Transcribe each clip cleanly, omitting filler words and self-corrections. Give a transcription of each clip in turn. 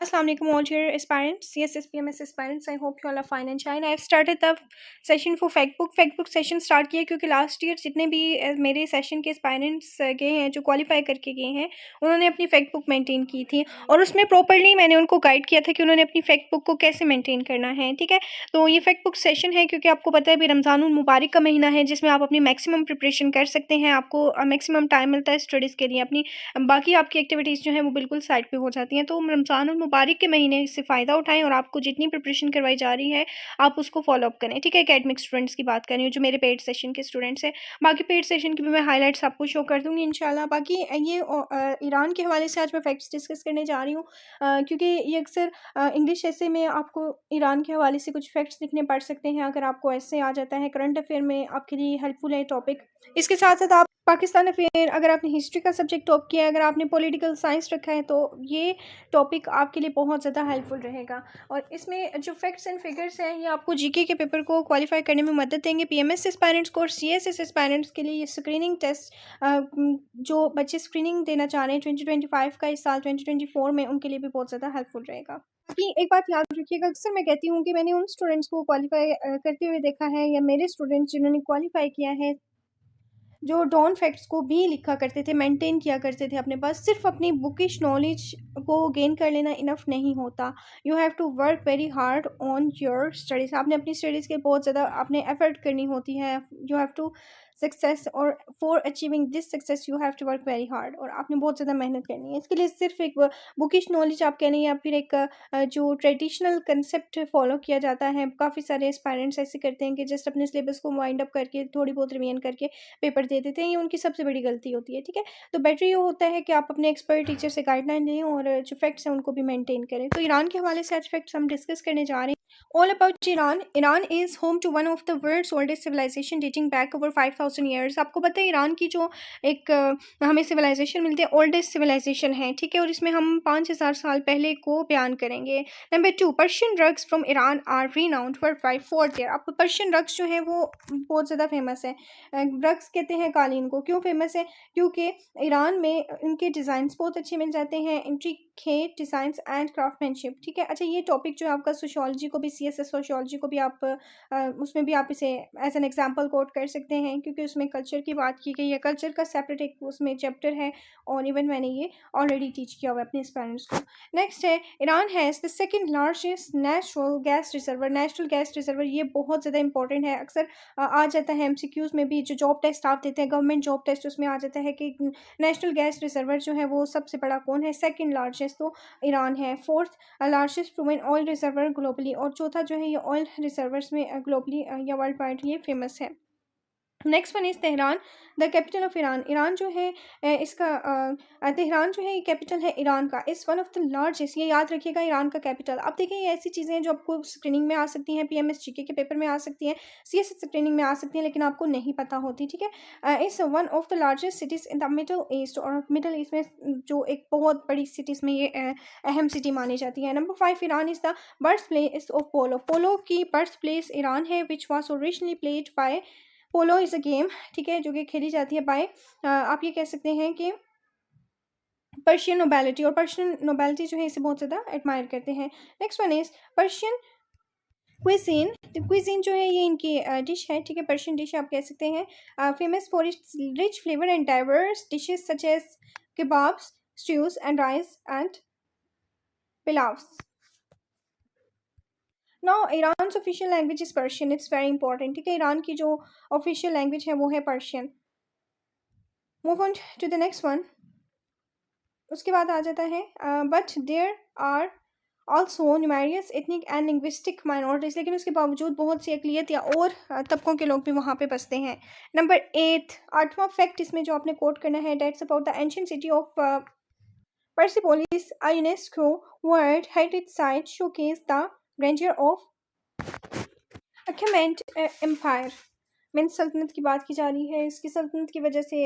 Assalamualaikum all dear aspirants. Yes, SPMS aspirants. I hope you all are fine and fine. I have started the session for fact book session start किया क्योंकि last year जितने भी मेरे session के aspirants गए हैं जो qualify करके गए हैं उन्होंने अपनी फैक्ट बुक मेंटेन की थी और उसमें प्रॉपर्ली मैंने उनको गाइड किया था कि उन्होंने अपनी फैक्ट बुक को कैसे मेंटेन करना है। ठीक है, तो ये फैक्ट बुक सेशन है क्योंकि आपको पता है अभी रमज़ानुल मुबारक का महीना है जिसमें आप अपनी मैक्सिमम प्रिपरेशन कर सकते हैं। आपको मैक्सिमम टाइम मिलता है स्टडीज़ के लिए, अपनी बाकी आपकी एक्टिविटीज़ जो हैं वो बिल्कुल साइड पे हो जाती हैं। तो रमज़ानुल मुबारक के महीने से फ़ायदा उठाएं और आपको जितनी प्रिपरेशन करवाई जा रही है आप उसको फॉलो अप करें। ठीक है, एकेडमिक स्टूडेंट्स की बात कर रही हूँ जो मेरे पेड सेशन के स्टूडेंट्स हैं। बाकी पेड सेशन की भी मैं हाईलाइट्स आपको शो कर दूँगी इंशाल्लाह। बाकी ये ईरान के हवाले से आज मैं फैक्ट्स डिस्कस करने जा रही हूँ क्योंकि ये अक्सर इंग्लिश ऐसे में आपको ईरान के हवाले से कुछ फैक्ट्स लिखने पड़ सकते हैं। अगर आपको ऐसे आ जाता है करंट अफेयर में आपके लिए हेल्पफुल है टॉपिक। इसके साथ साथ आप पाकिस्तान अफेयर, अगर आपने हिस्ट्री का सब्जेक्ट टॉप किया है, अगर आपने पॉलिटिकल साइंस रखा है तो ये टॉपिक आपके लिए बहुत ज़्यादा हेल्पफुल रहेगा। और इसमें जो फैक्ट्स एंड फिगर्स हैं ये आपको जीके के पेपर को क्वालिफाई करने में मदद देंगे। पीएमएस एस्पायरेंट्स को और सीएसएस एस्पायरेंट्स के लिए ये स्क्रीनिंग टेस्ट जो बच्चे स्क्रीनिंग देना चाह रहे हैं 2025 का इस साल 2024 में, उनके लिए भी बहुत ज़्यादा हेल्पफुल रहेगा। बाकी एक बात याद रखिएगा, अक्सर मैं कहती हूँ कि मैंने उन स्टूडेंट्स को क्वालिफाई करते हुए देखा है या मेरे स्टूडेंट्स जिन्होंने क्वालिफाई किया है जो डॉन फैक्ट्स को भी लिखा करते थे, मेंटेन किया करते थे अपने पास। सिर्फ अपनी बुकिश नॉलेज को गेन कर लेना इनफ नहीं होता। You have to work very hard on your studies. आपने अपनी स्टडीज़ के बहुत ज़्यादा आपने एफर्ट करनी होती है। यू हैव टू सक्सेस और for achieving this success you have to work very hard, और आपने बहुत ज़्यादा मेहनत करनी है। इसके लिए सिर्फ एक बुकिश नॉलेज आप कह रही हैं या फिर एक जो ट्रेडिशनल कंसेप्ट फॉलो किया जाता है, काफ़ी सारे एस्पायरेंट्स ऐसे करते हैं कि जस्ट अपने सिलेबस को वाइंड अप करके थोड़ी बहुत रिवीजन करके पेपर दे देते हैं। ये उनकी सबसे बड़ी गलती होती है। ठीक है, तो बेटर ये होता है कि आप अपने एक्सपर्ट टीचर से गाइडलाइन लें और जो फैक्ट्स हैं उनको भी मेंटेन करें। तो ईरान के हवाले से आज फैक्ट्स हम डिस्कस करने जा रहे हैं। All about Iran. Iran is home to one of the world's oldest civilisation dating back over 5000 years. आपको पता है ईरान की जो एक हमें सिविलाइजेशन मिलती है ओल्डेस्ट सिविलाइजेशन है। ठीक है, और इसमें हम 5000 साल पहले को बयान करेंगे। Number 2, Persian rugs from Iran are renowned worldwide for their. आपको पर्शियन रग्स जो है वो बहुत ज़्यादा फेमस है। रग्स कहते हैं कालीन को। क्यों फेमस है? क्योंकि ईरान में इनके डिज़ाइंस बहुत अच्छे मिल जाते हैं, इंट्रिकेट डिज़ाइंस एंड क्राफ्टमैनशिप। ठीक है, अच्छा ये टॉपिक जो है आपका सोशियोलॉजी को भी, सीएसएस सोशियोलॉजी को भी आप उसमें भी आप इसे एज एन एग्जांपल कोट कर सकते हैं क्योंकि उसमें कल्चर की बात की गई है। कल्चर का सेपरेट एक उसमें चैप्टर है और इवन मैंने ये ऑलरेडी टीच किया हुआ है अपने स्टूडेंट्स को। नेक्स्ट है, Iran has the second largest natural gas reservoir. Natural gas reservoir ये बहुत ज़्यादा इंपॉर्टेंट है। अक्सर आ जाता है एमसीक्यूज़ में भी, जो जॉब टेस्ट आप देते हैं गवर्नमेंट जॉब टेस्ट, उसमें आ जाता है कि नेशनल गैस रिजर्वर जो है वो सबसे बड़ा कौन है? सेकंड लार्जेस्ट तो ईरान है। Fourth largest proven oil reservoir globally, और चौथा जो है ये ऑयल रिजर्वर्स में ग्लोबली या वर्ल्ड वाइड ये फेमस है। Next one is Tehran, the capital of Iran. Iran जो है इसका तेहरान जो है ये कैपिटल है ईरान का। Is one of the largest, ये याद रखिएगा, ईरान का कैपिटल। अब देखिए ये ऐसी चीज़ें हैं जो आपको स्क्रीनिंग में आ सकती हैं, पीएमएस जीके के पेपर में आ सकती हैं, सीएसएस स्क्रीनिंग में आ सकती हैं, लेकिन आपको नहीं पता होती। ठीक है, is one of the largest cities in the middle east, और मिडल ईस्ट में जो एक बहुत बड़ी सिटीज़ में ये अहम सिटी मानी जाती है। Number 5, Iran is the birth place of polo. Polo की बर्थ प्लेस ईरान है which was originally played by, polo is a game, ठीक है, जो कि खेली जाती है बाय आप ये कह सकते हैं कि पर्शियन नोबैलिटी, और पर्शियन नोबैलिटी जो है इसे बहुत ज़्यादा एडमायर करते हैं। Next one is Persian cuisine. तो क्विजीन जो है ये इनकी डिश है। ठीक है, पर्शियन डिश आप कह सकते हैं। Famous for its rich flavour and diverse dishes such as kebabs, stews and rice and pilaus. Now Iran official language is Persian, it's very important. ठीक है, ईरान की जो ऑफिशियल लैंग्वेज है वो है Persian. Move on to the next one. उसके बाद आ जाता है but there are also numerous ethnic and linguistic minorities, लेकिन उसके बावजूद बहुत सी अकलियत या और तबकों के लोग भी वहाँ पे बसते हैं। नंबर 8, आठवां फैक्ट इसमें जो आपने कोट करना है, dates about the ancient city of Persepolis, a UNESCO World Heritage Site, showcase the grandeur of Achaemenid Empire। Means सल्तनत की बात की जा रही है। इसकी सल्तनत की वजह से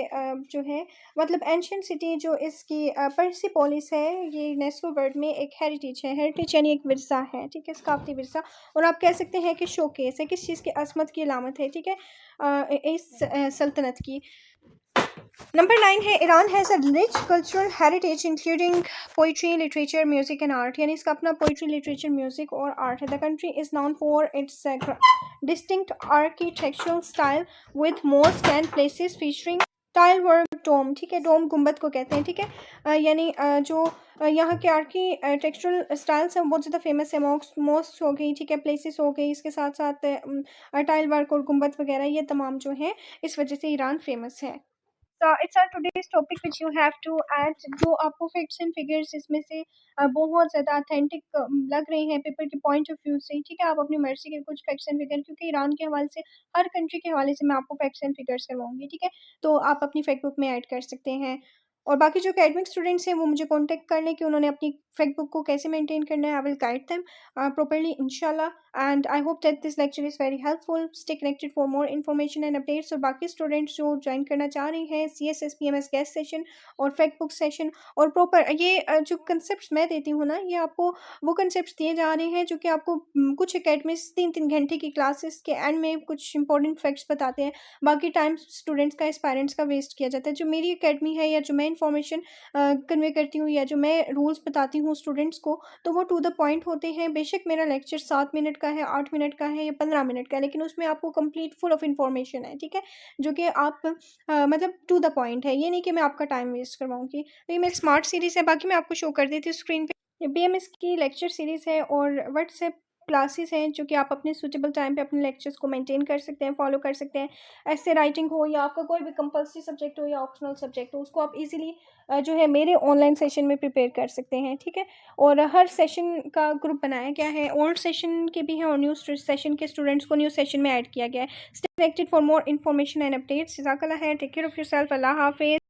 जो है मतलब एंशियंट सिटी जो इसकी पर्सिपोलिस है ये यूनेस्को वर्ल्ड में एक हेरिटेज है। हेरिटेज यानी एक विरसा है। ठीक है, सकाफती विरसा, और आप कह सकते हैं कि शोकेस है, किस चीज़ की अजमत की अलामत है। ठीक है, इस सल्तनत की। नंबर 9 है, Iran has a rich cultural heritage including poetry, literature, music and art. यानी इसका अपना पोइट्री, लिटरेचर, म्यूजिक और आर्ट है। The country is known for its distinct architectural style with mosque and places featuring tile work dome. ठीक है, डोम गुंबद को कहते हैं। ठीक है, यानी जो यहाँ के आर्किटेक्चरल स्टाइल्स हैं वो बहुत ज़्यादा फेमस है। मॉस्क हो गई, ठीक है, प्लेसेस हो गई, इसके साथ साथ टाइल वर्क और गुंबद वगैरह ये तमाम जो हैं इस वजह से ईरान फेमस है। It's are today's topic which you have to add. जो आपको फैक्ट्स एंड फिगर्स इसमें से बहुत ज़्यादा अथेंटिक लग रहे हैं पेपर के पॉइंट ऑफ व्यू से, ठीक है, आप अपनी मर्जी के कुछ फैक्ट्स एंड फिगर, क्योंकि ईरान के हवाले से हर कंट्री के हवाले से मैं आपको फैक्ट्स एंड फिगर्स करवाऊंगी, ठीक है, तो आप अपनी फैक्ट बुक में ऐड कर सकते हैं। और बाकी जो एकेडमिक स्टूडेंट्स हैं वो मुझे कॉन्टैक्ट कर लें कि उन्होंने अपनी फैक्ट बुक को कैसे मेंटेन करना है। I will guide them properly inshallah, and I hope that this lecture is very helpful. Stay connected for more information and updates। और बाकी स्टूडेंट्स जो ज्वाइन करना चाह रहे हैं CSSPMS गेस्ट सेशन और फैक्ट बुक सेशन और प्रॉपर ये जो कंसेप्ट मैं देती हूँ ना, ये आपको वो कंसेप्ट दिए जा रहे हैं जो कि आपको कुछ एकेडमिक्स 3-3 घंटे की क्लासेस के एंड में कुछ इंपॉर्टेंट फैक्ट्स बताते हैं। बाकी टाइम स्टूडेंट्स का, एस्पायरेंट्स का वेस्ट किया जाता है। जो मेरी अकेडमी है या जो मैं इंफॉर्मेशन कन्वे करती हूँ या जो मैं रूल्स बताती हूँ स्टूडेंट्स को, तो वो टू द पॉइंट होते हैं। बेशक मेरा लेक्चर 7 मिनट का है, 8 मिनट का है या 15 मिनट का है, लेकिन उसमें आपको कंप्लीट फुल ऑफ इन्फॉर्मेशन है, ठीक है, जो कि आप मतलब टू द पॉइंट है। ये नहीं कि मैं आपका टाइम वेस्ट करवाऊँगी। तो ये मेरी स्मार्ट सीरीज़ है, बाकी मैं आपको शो कर देती हूँ स्क्रीन पे। ये BMS की लेक्चर सीरीज़ है और व्हाट्सएप क्लासेस हैं जो कि आप अपने सूटेबल टाइम पे अपने लेक्चर्स को मेंटेन कर सकते हैं, फॉलो कर सकते हैं। ऐसे राइटिंग हो या आपका कोई भी कंपल्सरी सब्जेक्ट हो या ऑप्शनल सब्जेक्ट हो, उसको आप इजीली जो है मेरे ऑनलाइन सेशन में प्रिपेयर कर सकते हैं, ठीक है। और हर सेशन का ग्रुप बनाया गया है, ओल्ड सेशन के भी हैं और न्यू सेशन के स्टूडेंट्स को न्यू सेशन में ऐड किया गया है। Stay connected for more information and updates. जज़ाकल्लाह खैर, टेक केयर ऑफ़ योरसेल्फ, अल्लाह हाफ़िज़।